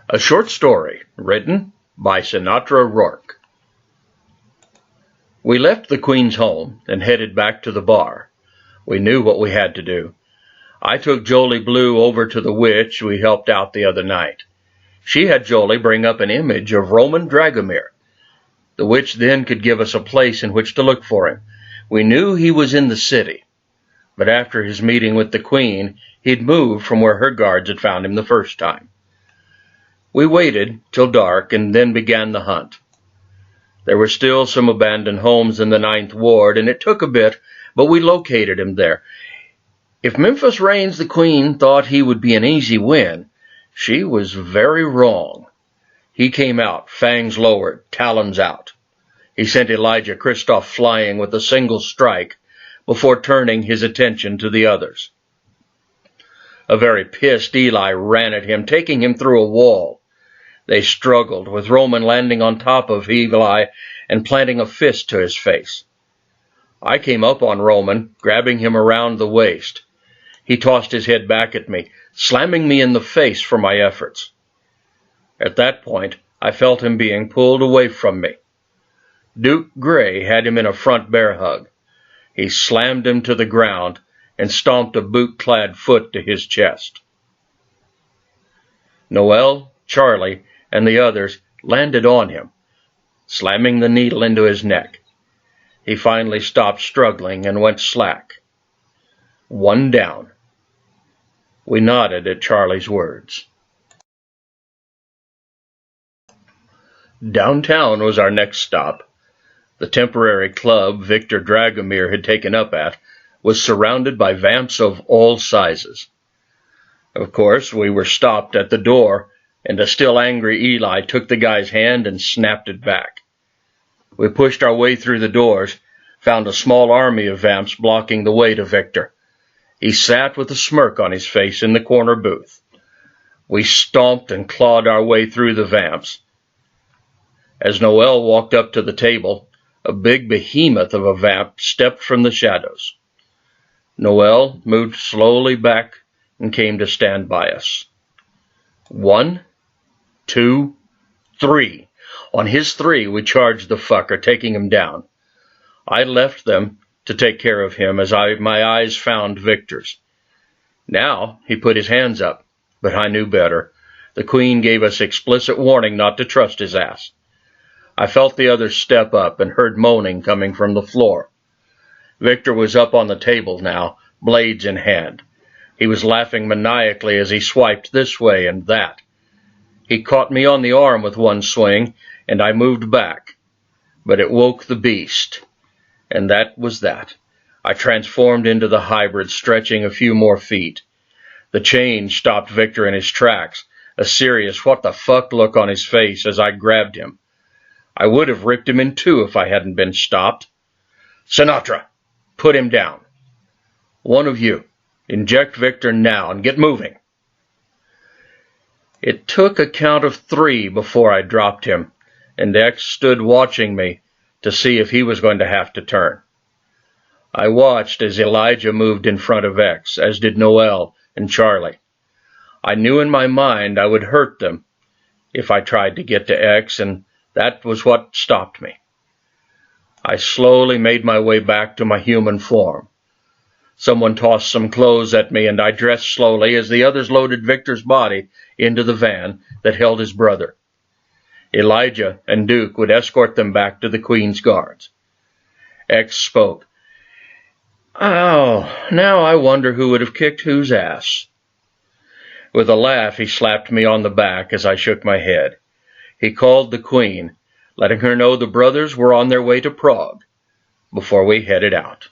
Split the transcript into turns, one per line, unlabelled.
A short story written by Sinatra Roark. We left the Queen's home and headed back to the bar. We knew what we had to do. I took Jolie Blue over to the witch we helped out the other night. She had Jolie bring up an image of Roman Dragomir. The witch then could give us a place in which to look for him. We knew he was in the city, but after his meeting with the Queen, he'd moved from where her guards had found him the first time. We waited till dark and then began the hunt. There were still some abandoned homes in the 9th Ward, and it took a bit, but we located him there. If Memphis Reigns, the Queen, thought he would be an easy win, she was very wrong. He came out, fangs lowered, talons out. He sent Elijah Kristoff flying with a single strike before turning his attention to the others. A very pissed Eli ran at him, taking him through a wall. They struggled, with Roman landing on top of Eli and planting a fist to his face. I came up on Roman, grabbing him around the waist. He tossed his head back at me, slamming me in the face for my efforts. At that point, I felt him being pulled away from me. Duke Gray had him in a front bear hug. He slammed him to the ground and stomped a boot-clad foot to his chest. Noel, Charlie, and the others landed on him, slamming the needle into his neck. He finally stopped struggling and went slack. One down. We nodded at Charlie's words. Downtown was our next stop. The temporary club Victor Dragomir had taken up at was surrounded by vamps of all sizes. Of course, we were stopped at the door, and a still angry Eli took the guy's hand and snapped it back. We pushed our way through the doors, found a small army of vamps blocking the way to Victor. He sat with a smirk on his face in the corner booth. We stomped and clawed our way through the vamps. As Noel walked up to the table, a big behemoth of a vamp stepped from the shadows. Noel moved slowly back and came to stand by us. 1, 2, 3. On his 3, we charged the fucker, taking him down. I left them to take care of him as my eyes found Victor's. Now he put his hands up, but I knew better. The Queen gave us explicit warning not to trust his ass. I felt the others step up and heard moaning coming from the floor. Victor was up on the table now, blades in hand. He was laughing maniacally as he swiped this way and that. He caught me on the arm with one swing, and I moved back. But it woke the beast. And that was that. I transformed into the hybrid, stretching a few more feet. The change stopped Victor in his tracks, a serious what-the-fuck look on his face as I grabbed him. I would have ripped him in two if I hadn't been stopped. Sinatra, put him down. One of you, inject Victor now and get moving. It took a count of 3 before I dropped him, and X stood watching me to see if he was going to have to turn. I watched as Elijah moved in front of X, as did Noel and Charlie. I knew in my mind I would hurt them if I tried to get to X, and that was what stopped me. I slowly made my way back to my human form. Someone tossed some clothes at me, and I dressed slowly as the others loaded Victor's body into the van that held his brother. Elijah and Duke would escort them back to the Queen's guards. X spoke. Oh, now I wonder who would have kicked whose ass. With a laugh, he slapped me on the back as I shook my head. He called the Queen, letting her know the brothers were on their way to Prague before we headed out.